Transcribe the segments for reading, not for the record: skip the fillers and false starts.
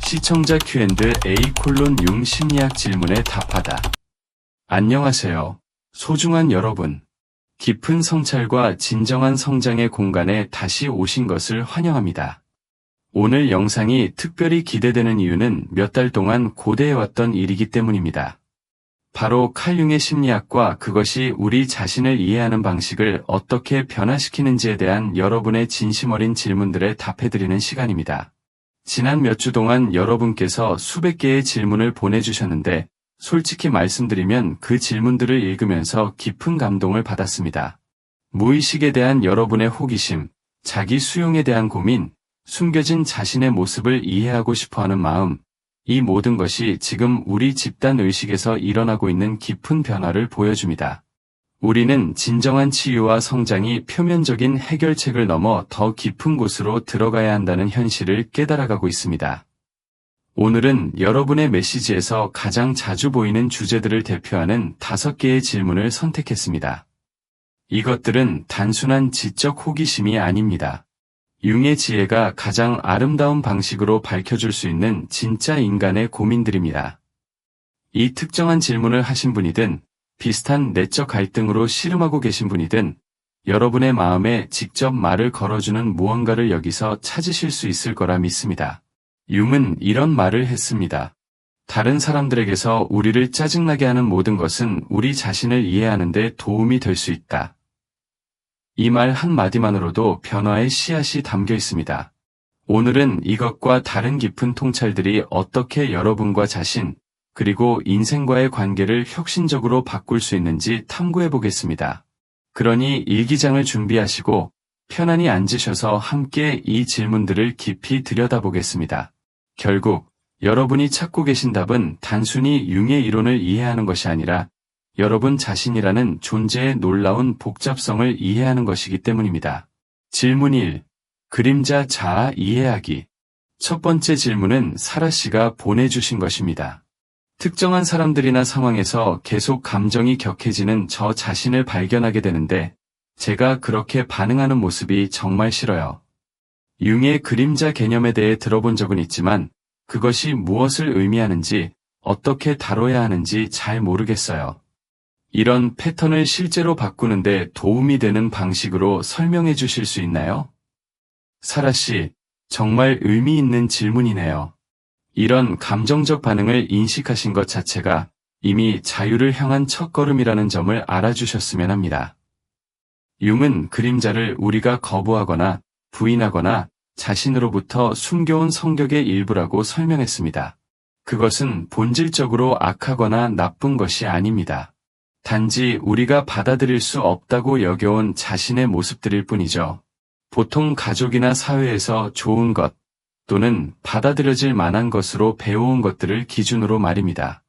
시청자 Q&A:*융 심리학 질문에 답하다. 안녕하세요. 소중한 여러분. 깊은 성찰과 진정한 성장의 공간에 다시 오신 것을 환영합니다. 오늘 영상이 특별히 기대되는 이유는 몇 달 동안 고대해왔던 일이기 때문입니다. 바로 칼융의 심리학과 그것이 우리 자신을 이해하는 방식을 어떻게 변화시키는지에 대한 여러분의 진심 어린 질문들에 답해드리는 시간입니다. 지난 몇 주 동안 여러분께서 수백 개의 질문을 보내주셨는데 솔직히 말씀드리면 그 질문들을 읽으면서 깊은 감동을 받았습니다. 무의식에 대한 여러분의 호기심, 자기 수용에 대한 고민, 숨겨진 자신의 모습을 이해하고 싶어하는 마음, 이 모든 것이 지금 우리 집단 의식에서 일어나고 있는 깊은 변화를 보여줍니다. 우리는 진정한 치유와 성장이 표면적인 해결책을 넘어 더 깊은 곳으로 들어가야 한다는 현실을 깨달아가고 있습니다. 오늘은 여러분의 메시지에서 가장 자주 보이는 주제들을 대표하는 5개의 질문을 선택했습니다. 이것들은 단순한 지적 호기심이 아닙니다. 융의 지혜가 가장 아름다운 방식으로 밝혀줄 수 있는 진짜 인간의 고민들입니다. 이 특정한 질문을 하신 분이든 비슷한 내적 갈등으로 씨름하고 계신 분이든 여러분의 마음에 직접 말을 걸어주는 무언가를 여기서 찾으실 수 있을 거라 믿습니다. 융은 이런 말을 했습니다. 다른 사람들에게서 우리를 짜증나게 하는 모든 것은 우리 자신을 이해하는 데 도움이 될 수 있다. 이 말 한마디만으로도 변화의 씨앗이 담겨 있습니다. 오늘은 이것과 다른 깊은 통찰들이 어떻게 여러분과 자신, 그리고 인생과의 관계를 혁신적으로 바꿀 수 있는지 탐구해 보겠습니다. 그러니 일기장을 준비하시고 편안히 앉으셔서 함께 이 질문들을 깊이 들여다보겠습니다. 결국 여러분이 찾고 계신 답은 단순히 융의 이론을 이해하는 것이 아니라 여러분 자신이라는 존재의 놀라운 복잡성을 이해하는 것이기 때문입니다. 질문 1. 그림자 자아 이해하기. 첫 번째 질문은 사라 씨가 보내주신 것입니다. 특정한 사람들이나 상황에서 계속 감정이 격해지는 저 자신을 발견하게 되는데 제가 그렇게 반응하는 모습이 정말 싫어요. 융의 그림자 개념에 대해 들어본 적은 있지만 그것이 무엇을 의미하는지 어떻게 다뤄야 하는지 잘 모르겠어요. 이런 패턴을 실제로 바꾸는데 도움이 되는 방식으로 설명해 주실 수 있나요? 사라 씨, 정말 의미 있는 질문이네요. 이런 감정적 반응을 인식하신 것 자체가 이미 자유를 향한 첫걸음이라는 점을 알아주셨으면 합니다. 융은 그림자를 우리가 거부하거나 부인하거나 자신으로부터 숨겨온 성격의 일부라고 설명했습니다. 그것은 본질적으로 악하거나 나쁜 것이 아닙니다. 단지 우리가 받아들일 수 없다고 여겨온 자신의 모습들일 뿐이죠. 보통 가족이나 사회에서 좋은 것, 또는 받아들여질 만한 것으로 배워온 것들을 기준으로 말입니다.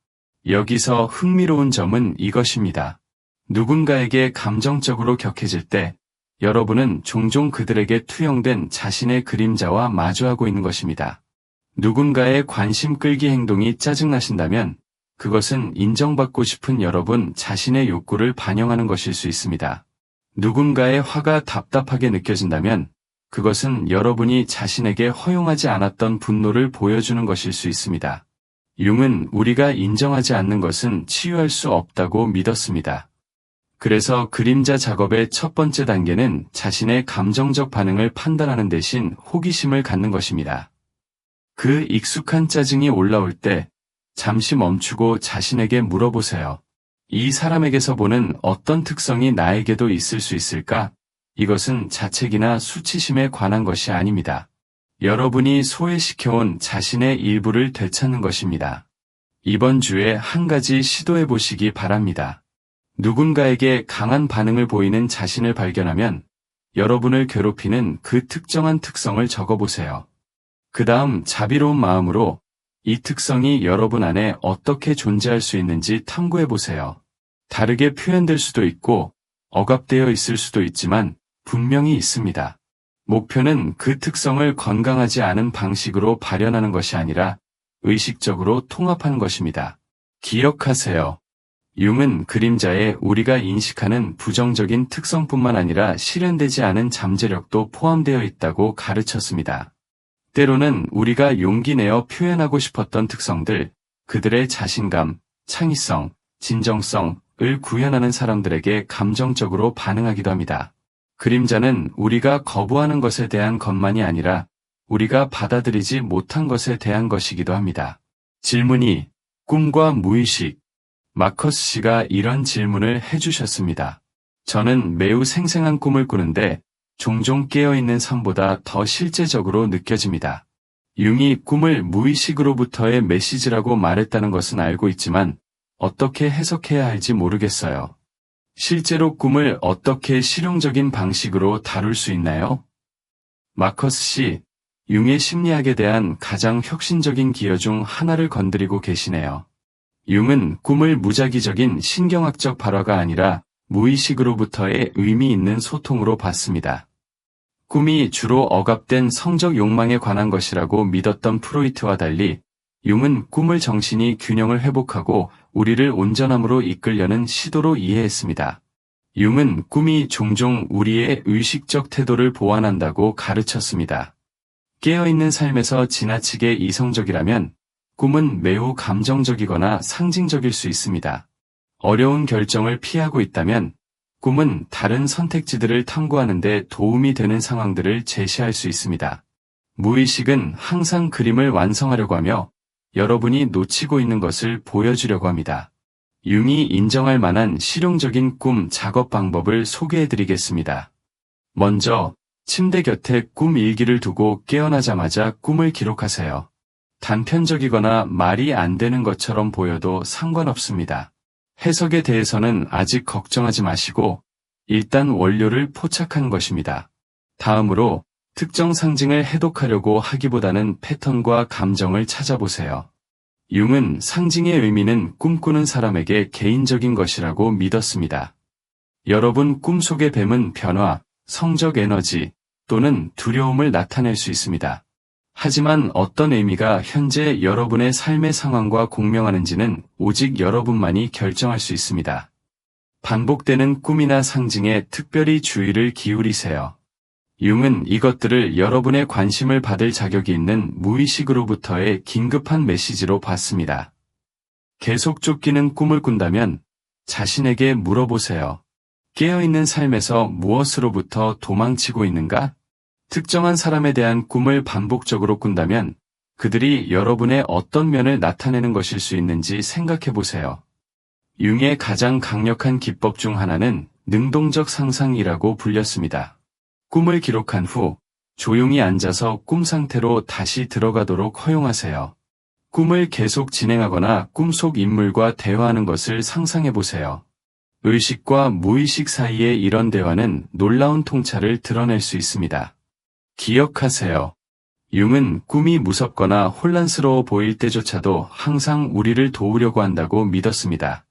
여기서 흥미로운 점은 이것입니다. 누군가에게 감정적으로 격해질 때 여러분은 종종 그들에게 투영된 자신의 그림자와 마주하고 있는 것입니다. 누군가의 관심 끌기 행동이 짜증나신다면 그것은 인정받고 싶은 여러분 자신의 욕구를 반영하는 것일 수 있습니다. 누군가의 화가 답답하게 느껴진다면 그것은 여러분이 자신에게 허용하지 않았던 분노를 보여주는 것일 수 있습니다. 융은 우리가 인정하지 않는 것은 치유할 수 없다고 믿었습니다. 그래서 그림자 작업의 첫 번째 단계는 자신의 감정적 반응을 판단하는 대신 호기심을 갖는 것입니다. 그 익숙한 짜증이 올라올 때 잠시 멈추고 자신에게 물어보세요. 이 사람에게서 보는 어떤 특성이 나에게도 있을 수 있을까? 이것은 자책이나 수치심에 관한 것이 아닙니다. 여러분이 소외시켜온 자신의 일부를 되찾는 것입니다. 이번 주에 한 가지 시도해 보시기 바랍니다. 누군가에게 강한 반응을 보이는 자신을 발견하면 여러분을 괴롭히는 그 특정한 특성을 적어보세요. 그 다음 자비로운 마음으로 이 특성이 여러분 안에 어떻게 존재할 수 있는지 탐구해 보세요. 다르게 표현될 수도 있고 억압되어 있을 수도 있지만 분명히 있습니다. 목표는 그 특성을 건강하지 않은 방식으로 발현하는 것이 아니라 의식적으로 통합하는 것입니다. 기억하세요. 융은 그림자에 우리가 인식하는 부정적인 특성뿐만 아니라 실현되지 않은 잠재력도 포함되어 있다고 가르쳤습니다. 때로는 우리가 용기 내어 표현하고 싶었던 특성들, 그들의 자신감, 창의성, 진정성을 구현하는 사람들에게 감정적으로 반응하기도 합니다. 그림자는 우리가 거부하는 것에 대한 것만이 아니라 우리가 받아들이지 못한 것에 대한 것이기도 합니다. 질문이 꿈과 무의식. 마커스 씨가 이런 질문을 해주셨습니다. 저는 매우 생생한 꿈을 꾸는데 종종 깨어있는 삶보다 더 실제적으로 느껴집니다. 융이 꿈을 무의식으로부터의 메시지라고 말했다는 것은 알고 있지만 어떻게 해석해야 할지 모르겠어요. 실제로 꿈을 어떻게 실용적인 방식으로 다룰 수 있나요? 마커스 씨, 융의 심리학에 대한 가장 혁신적인 기여 중 하나를 건드리고 계시네요. 융은 꿈을 무작위적인 신경학적 발화가 아니라 무의식으로부터의 의미 있는 소통으로 봤습니다. 꿈이 주로 억압된 성적 욕망에 관한 것이라고 믿었던 프로이트와 달리 융은 꿈을 정신이 균형을 회복하고 우리를 온전함으로 이끌려는 시도로 이해했습니다. 융은 꿈이 종종 우리의 의식적 태도를 보완한다고 가르쳤습니다. 깨어있는 삶에서 지나치게 이성적이라면 꿈은 매우 감정적이거나 상징적일 수 있습니다. 어려운 결정을 피하고 있다면 꿈은 다른 선택지들을 탐구하는 데 도움이 되는 상황들을 제시할 수 있습니다. 무의식은 항상 그림을 완성하려고 하며 여러분이 놓치고 있는 것을 보여주려고 합니다. 융이 인정할 만한 실용적인 꿈 작업 방법을 소개해드리겠습니다. 먼저, 침대 곁에 꿈 일기를 두고 깨어나자마자 꿈을 기록하세요. 단편적이거나 말이 안 되는 것처럼 보여도 상관없습니다. 해석에 대해서는 아직 걱정하지 마시고 일단 원료를 포착하는 것입니다. 다음으로 특정 상징을 해독하려고 하기보다는 패턴과 감정을 찾아보세요. 융은 상징의 의미는 꿈꾸는 사람에게 개인적인 것이라고 믿었습니다. 여러분 꿈속의 뱀은 변화, 성적 에너지 또는 두려움을 나타낼 수 있습니다. 하지만 어떤 의미가 현재 여러분의 삶의 상황과 공명하는지는 오직 여러분만이 결정할 수 있습니다. 반복되는 꿈이나 상징에 특별히 주의를 기울이세요. 융은 이것들을 여러분의 관심을 받을 자격이 있는 무의식으로부터의 긴급한 메시지로 봤습니다. 계속 쫓기는 꿈을 꾼다면 자신에게 물어보세요. 깨어있는 삶에서 무엇으로부터 도망치고 있는가? 특정한 사람에 대한 꿈을 반복적으로 꾼다면 그들이 여러분의 어떤 면을 나타내는 것일 수 있는지 생각해 보세요. 융의 가장 강력한 기법 중 하나는 능동적 상상이라고 불렸습니다. 꿈을 기록한 후 조용히 앉아서 꿈 상태로 다시 들어가도록 허용하세요. 꿈을 계속 진행하거나 꿈속 인물과 대화하는 것을 상상해 보세요. 의식과 무의식 사이의 이런 대화는 놀라운 통찰을 드러낼 수 있습니다. 기억하세요. 융은 꿈이 무섭거나 혼란스러워 보일 때조차도 항상 우리를 도우려고 한다고 믿었습니다.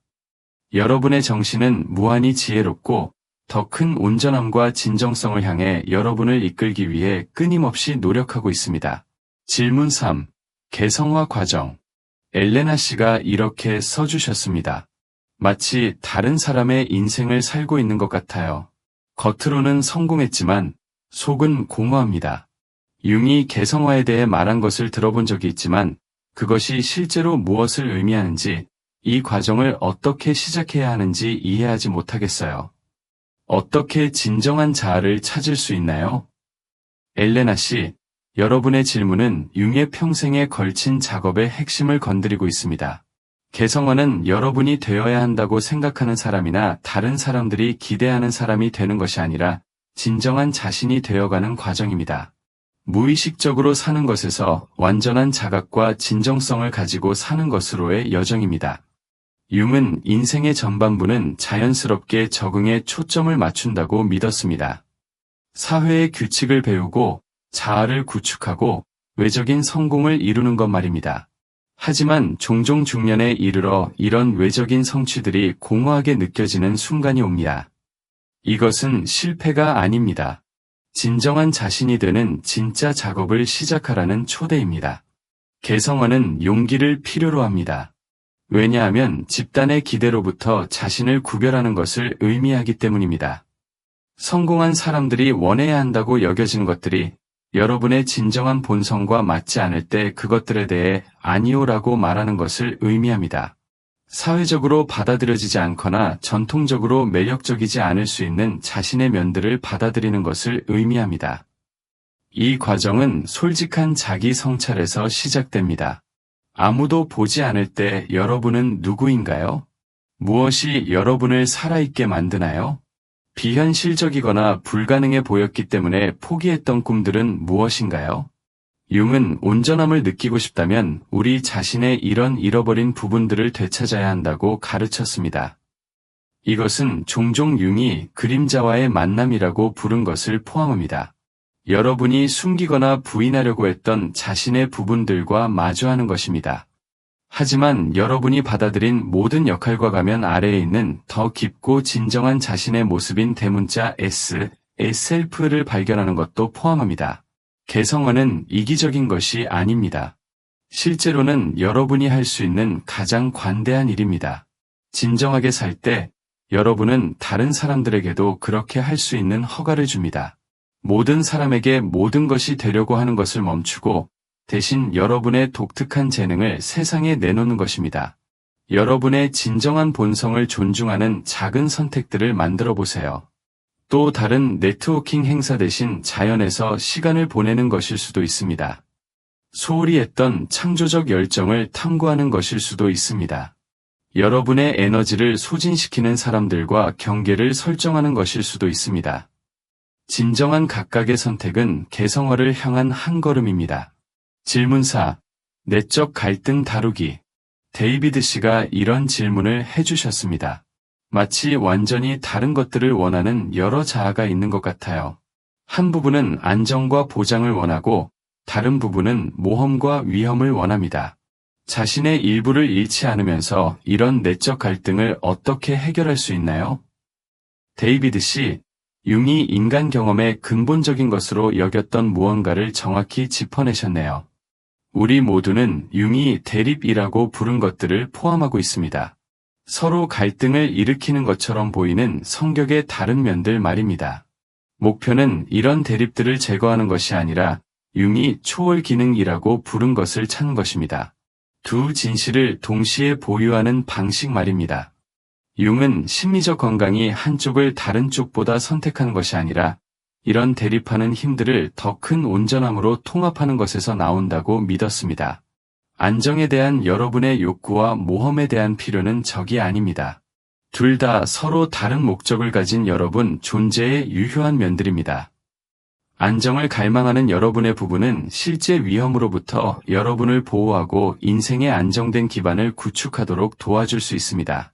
여러분의 정신은 무한히 지혜롭고 더 큰 온전함과 진정성을 향해 여러분을 이끌기 위해 끊임없이 노력하고 있습니다. 질문 3. 개성화 과정. 엘레나 씨가 이렇게 써주셨습니다. 마치 다른 사람의 인생을 살고 있는 것 같아요. 겉으로는 성공했지만 속은 공허합니다. 융이 개성화에 대해 말한 것을 들어본 적이 있지만 그것이 실제로 무엇을 의미하는지, 이 과정을 어떻게 시작해야 하는지 이해하지 못하겠어요. 어떻게 진정한 자아를 찾을 수 있나요? 엘레나 씨, 여러분의 질문은 융의 평생에 걸친 작업의 핵심을 건드리고 있습니다. 개성화는 여러분이 되어야 한다고 생각하는 사람이나 다른 사람들이 기대하는 사람이 되는 것이 아니라 진정한 자신이 되어가는 과정입니다. 무의식적으로 사는 것에서 완전한 자각과 진정성을 가지고 사는 것으로의 여정입니다. 융은 인생의 전반부는 자연스럽게 적응에 초점을 맞춘다고 믿었습니다. 사회의 규칙을 배우고 자아를 구축하고 외적인 성공을 이루는 것 말입니다. 하지만 종종 중년에 이르러 이런 외적인 성취들이 공허하게 느껴지는 순간이 옵니다. 이것은 실패가 아닙니다. 진정한 자신이 되는 진짜 작업을 시작하라는 초대입니다. 개성화는 용기를 필요로 합니다. 왜냐하면 집단의 기대로부터 자신을 구별하는 것을 의미하기 때문입니다. 성공한 사람들이 원해야 한다고 여겨지는 것들이 여러분의 진정한 본성과 맞지 않을 때 그것들에 대해 아니오라고 말하는 것을 의미합니다. 사회적으로 받아들여지지 않거나 전통적으로 매력적이지 않을 수 있는 자신의 면들을 받아들이는 것을 의미합니다. 이 과정은 솔직한 자기 성찰에서 시작됩니다. 아무도 보지 않을 때 여러분은 누구인가요? 무엇이 여러분을 살아있게 만드나요? 비현실적이거나 불가능해 보였기 때문에 포기했던 꿈들은 무엇인가요? 융은 온전함을 느끼고 싶다면 우리 자신의 이런 잃어버린 부분들을 되찾아야 한다고 가르쳤습니다. 이것은 종종 융이 그림자와의 만남이라고 부른 것을 포함합니다. 여러분이 숨기거나 부인하려고 했던 자신의 부분들과 마주하는 것입니다. 하지만 여러분이 받아들인 모든 역할과 가면 아래에 있는 더 깊고 진정한 자신의 모습인 대문자 S, self를 발견하는 것도 포함합니다. 개성어는 이기적인 것이 아닙니다. 실제로는 여러분이 할 수 있는 가장 관대한 일입니다. 진정하게 살 때 여러분은 다른 사람들에게도 그렇게 할 수 있는 허가를 줍니다. 모든 사람에게 모든 것이 되려고 하는 것을 멈추고 대신 여러분의 독특한 재능을 세상에 내놓는 것입니다. 여러분의 진정한 본성을 존중하는 작은 선택들을 만들어 보세요. 또 다른 네트워킹 행사 대신 자연에서 시간을 보내는 것일 수도 있습니다. 소홀히 했던 창조적 열정을 탐구하는 것일 수도 있습니다. 여러분의 에너지를 소진시키는 사람들과 경계를 설정하는 것일 수도 있습니다. 진정한 각각의 선택은 개성어를 향한 한 걸음입니다. 질문사, 내적 갈등 다루기. 데이비드 씨가 이런 질문을 해주셨습니다. 마치 완전히 다른 것들을 원하는 여러 자아가 있는 것 같아요. 한 부분은 안정과 보장을 원하고 다른 부분은 모험과 위험을 원합니다. 자신의 일부를 잃지 않으면서 이런 내적 갈등을 어떻게 해결할 수 있나요? 데이비드 씨, 융이 인간 경험의 근본적인 것으로 여겼던 무언가를 정확히 짚어내셨네요. 우리 모두는 융이 대립이라고 부른 것들을 포함하고 있습니다. 서로 갈등을 일으키는 것처럼 보이는 성격의 다른 면들 말입니다. 목표는 이런 대립들을 제거하는 것이 아니라 융이 초월 기능이라고 부른 것을 찾는 것입니다. 두 진실을 동시에 보유하는 방식 말입니다. 융은 심리적 건강이 한쪽을 다른 쪽보다 선택하는 것이 아니라 이런 대립하는 힘들을 더 큰 온전함으로 통합하는 것에서 나온다고 믿었습니다. 안정에 대한 여러분의 욕구와 모험에 대한 필요는 적이 아닙니다. 둘 다 서로 다른 목적을 가진 여러분 존재의 유효한 면들입니다. 안정을 갈망하는 여러분의 부분은 실제 위험으로부터 여러분을 보호하고 인생의 안정된 기반을 구축하도록 도와줄 수 있습니다.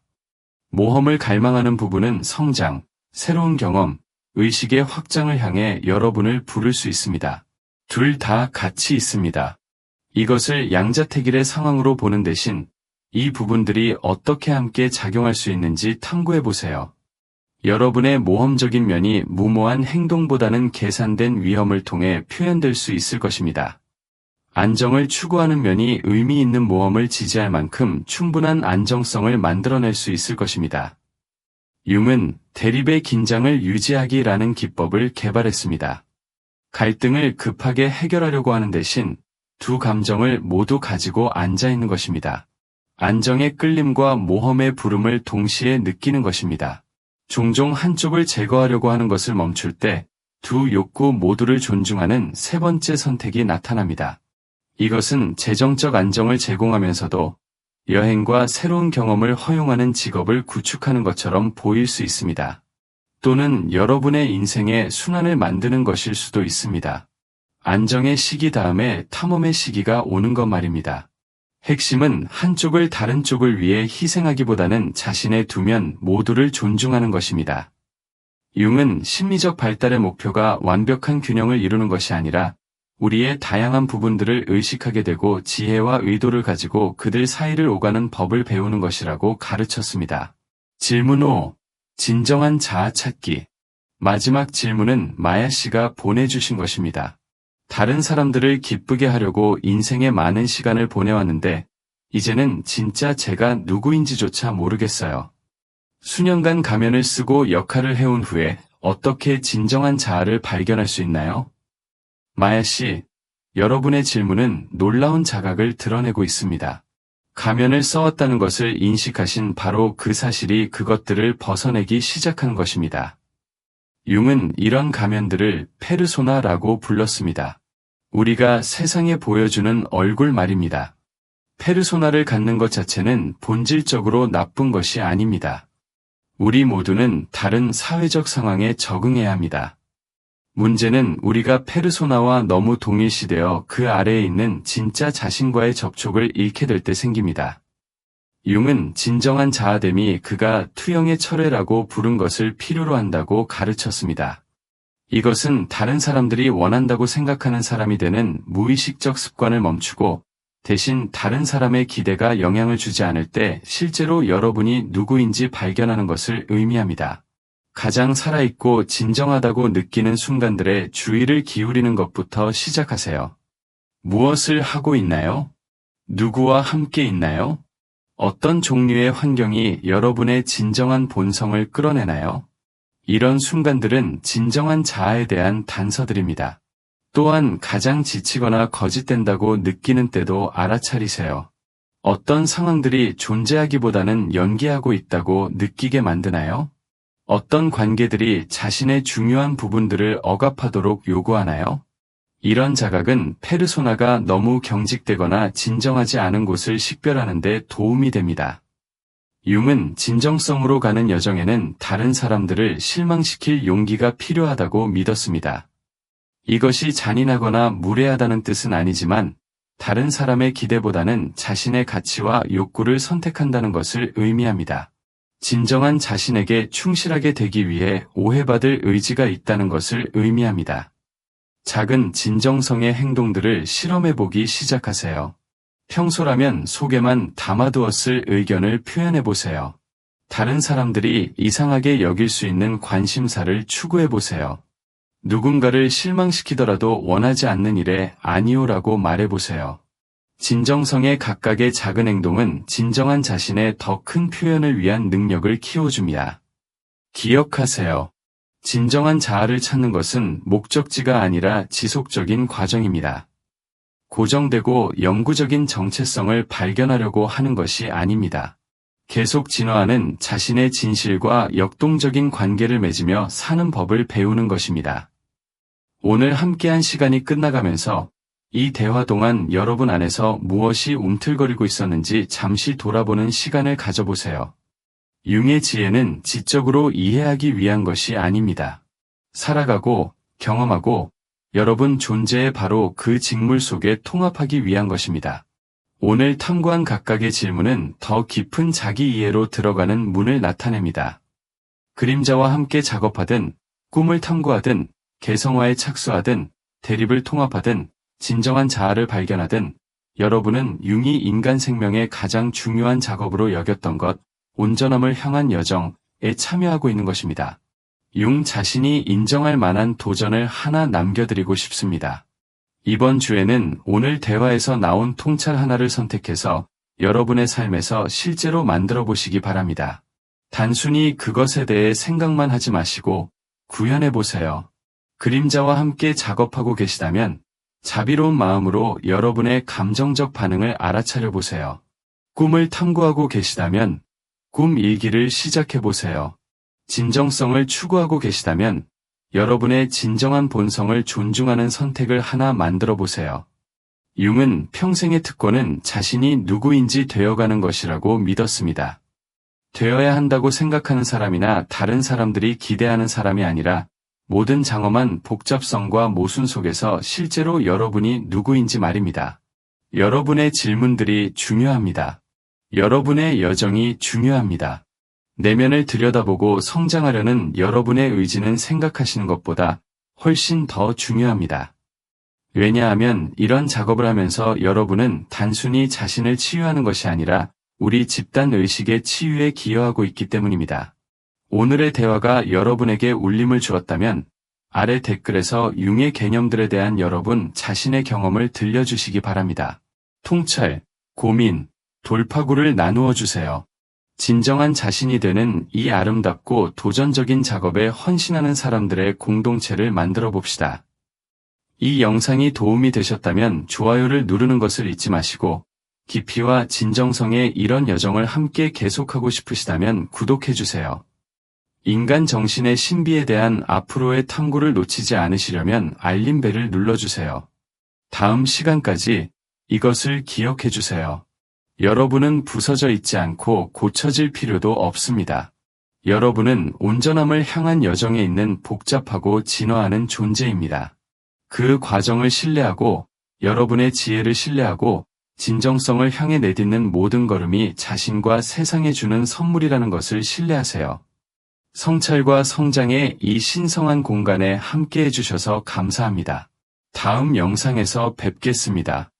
모험을 갈망하는 부분은 성장, 새로운 경험, 의식의 확장을 향해 여러분을 부를 수 있습니다. 둘 다 같이 있습니다. 이것을 양자택일의 상황으로 보는 대신 이 부분들이 어떻게 함께 작용할 수 있는지 탐구해 보세요. 여러분의 모험적인 면이 무모한 행동보다는 계산된 위험을 통해 표현될 수 있을 것입니다. 안정을 추구하는 면이 의미 있는 모험을 지지할 만큼 충분한 안정성을 만들어낼 수 있을 것입니다. 융은 대립의 긴장을 유지하기라는 기법을 개발했습니다. 갈등을 급하게 해결하려고 하는 대신 두 감정을 모두 가지고 앉아 있는 것입니다. 안정의 끌림과 모험의 부름을 동시에 느끼는 것입니다. 종종 한쪽을 제거하려고 하는 것을 멈출 때 두 욕구 모두를 존중하는 세 번째 선택이 나타납니다. 이것은 재정적 안정을 제공하면서도 여행과 새로운 경험을 허용하는 직업을 구축하는 것처럼 보일 수 있습니다. 또는 여러분의 인생의 순환을 만드는 것일 수도 있습니다. 안정의 시기 다음에 탐험의 시기가 오는 것 말입니다. 핵심은 한쪽을 다른 쪽을 위해 희생하기보다는 자신의 두 면 모두를 존중하는 것입니다. 융은 심리적 발달의 목표가 완벽한 균형을 이루는 것이 아니라 우리의 다양한 부분들을 의식하게 되고 지혜와 의도를 가지고 그들 사이를 오가는 법을 배우는 것이라고 가르쳤습니다. 질문 5. 진정한 자아 찾기. 마지막 질문은 마야 씨가 보내주신 것입니다. 다른 사람들을 기쁘게 하려고 인생의 많은 시간을 보내왔는데 이제는 진짜 제가 누구인지조차 모르겠어요. 수년간 가면을 쓰고 역할을 해온 후에 어떻게 진정한 자아를 발견할 수 있나요? 마야 씨, 여러분의 질문은 놀라운 자각을 드러내고 있습니다. 가면을 써왔다는 것을 인식하신 바로 그 사실이 그것들을 벗어내기 시작한 것입니다. 융은 이런 가면들을 페르소나라고 불렀습니다. 우리가 세상에 보여주는 얼굴 말입니다. 페르소나를 갖는 것 자체는 본질적으로 나쁜 것이 아닙니다. 우리 모두는 다른 사회적 상황에 적응해야 합니다. 문제는 우리가 페르소나와 너무 동일시되어 그 아래에 있는 진짜 자신과의 접촉을 잃게 될 때 생깁니다. 융은 진정한 자아됨이 그가 투영의 철회라고 부른 것을 필요로 한다고 가르쳤습니다. 이것은 다른 사람들이 원한다고 생각하는 사람이 되는 무의식적 습관을 멈추고 대신 다른 사람의 기대가 영향을 주지 않을 때 실제로 여러분이 누구인지 발견하는 것을 의미합니다. 가장 살아있고 진정하다고 느끼는 순간들에 주의를 기울이는 것부터 시작하세요. 무엇을 하고 있나요? 누구와 함께 있나요? 어떤 종류의 환경이 여러분의 진정한 본성을 끌어내나요? 이런 순간들은 진정한 자아에 대한 단서들입니다. 또한 가장 지치거나 거짓된다고 느끼는 때도 알아차리세요. 어떤 상황들이 존재하기보다는 연기하고 있다고 느끼게 만드나요? 어떤 관계들이 자신의 중요한 부분들을 억압하도록 요구하나요? 이런 자각은 페르소나가 너무 경직되거나 진정하지 않은 곳을 식별하는 데 도움이 됩니다. 융은 진정성으로 가는 여정에는 다른 사람들을 실망시킬 용기가 필요하다고 믿었습니다. 이것이 잔인하거나 무례하다는 뜻은 아니지만 다른 사람의 기대보다는 자신의 가치와 욕구를 선택한다는 것을 의미합니다. 진정한 자신에게 충실하게 되기 위해 오해받을 의지가 있다는 것을 의미합니다. 작은 진정성의 행동들을 실험해보기 시작하세요. 평소라면 속에만 담아두었을 의견을 표현해보세요. 다른 사람들이 이상하게 여길 수 있는 관심사를 추구해보세요. 누군가를 실망시키더라도 원하지 않는 일에 아니오라고 말해보세요. 진정성의 각각의 작은 행동은 진정한 자신의 더 큰 표현을 위한 능력을 키워줍니다. 기억하세요. 진정한 자아를 찾는 것은 목적지가 아니라 지속적인 과정입니다. 고정되고 영구적인 정체성을 발견하려고 하는 것이 아닙니다. 계속 진화하는 자신의 진실과 역동적인 관계를 맺으며 사는 법을 배우는 것입니다. 오늘 함께한 시간이 끝나가면서 이 대화 동안 여러분 안에서 무엇이 움틀거리고 있었는지 잠시 돌아보는 시간을 가져보세요. 융의 지혜는 지적으로 이해하기 위한 것이 아닙니다. 살아가고 경험하고 여러분 존재의 바로 그 직물 속에 통합하기 위한 것입니다. 오늘 탐구한 각각의 질문은 더 깊은 자기 이해로 들어가는 문을 나타냅니다. 그림자와 함께 작업하든, 꿈을 탐구하든, 개성화에 착수하든, 대립을 통합하든, 진정한 자아를 발견하든, 여러분은 융이 인간 생명의 가장 중요한 작업으로 여겼던 것, 온전함을 향한 여정에 참여하고 있는 것입니다. 융 자신이 인정할 만한 도전을 하나 남겨드리고 싶습니다. 이번 주에는 오늘 대화에서 나온 통찰 하나를 선택해서 여러분의 삶에서 실제로 만들어 보시기 바랍니다. 단순히 그것에 대해 생각만 하지 마시고 구현해 보세요. 그림자와 함께 작업하고 계시다면 자비로운 마음으로 여러분의 감정적 반응을 알아차려 보세요. 꿈을 탐구하고 계시다면 꿈 일기를 시작해 보세요. 진정성을 추구하고 계시다면 여러분의 진정한 본성을 존중하는 선택을 하나 만들어 보세요. 융은 평생의 특권은 자신이 누구인지 되어가는 것이라고 믿었습니다. 되어야 한다고 생각하는 사람이나 다른 사람들이 기대하는 사람이 아니라 모든 장엄한 복잡성과 모순 속에서 실제로 여러분이 누구인지 말입니다. 여러분의 질문들이 중요합니다. 여러분의 여정이 중요합니다. 내면을 들여다보고 성장하려는 여러분의 의지는 생각하시는 것보다 훨씬 더 중요합니다. 왜냐하면 이런 작업을 하면서 여러분은 단순히 자신을 치유하는 것이 아니라 우리 집단 의식의 치유에 기여하고 있기 때문입니다. 오늘의 대화가 여러분에게 울림을 주었다면 아래 댓글에서 융의 개념들에 대한 여러분 자신의 경험을 들려주시기 바랍니다. 통찰, 고민, 돌파구를 나누어 주세요. 진정한 자신이 되는 이 아름답고 도전적인 작업에 헌신하는 사람들의 공동체를 만들어 봅시다. 이 영상이 도움이 되셨다면 좋아요를 누르는 것을 잊지 마시고 깊이와 진정성의 이런 여정을 함께 계속하고 싶으시다면 구독해주세요. 인간 정신의 신비에 대한 앞으로의 탐구를 놓치지 않으시려면 알림벨을 눌러주세요. 다음 시간까지 이것을 기억해주세요. 여러분은 부서져 있지 않고 고쳐질 필요도 없습니다. 여러분은 온전함을 향한 여정에 있는 복잡하고 진화하는 존재입니다. 그 과정을 신뢰하고 여러분의 지혜를 신뢰하고 진정성을 향해 내딛는 모든 걸음이 자신과 세상에 주는 선물이라는 것을 신뢰하세요. 성찰과 성장의 이 신성한 공간에 함께 해주셔서 감사합니다. 다음 영상에서 뵙겠습니다.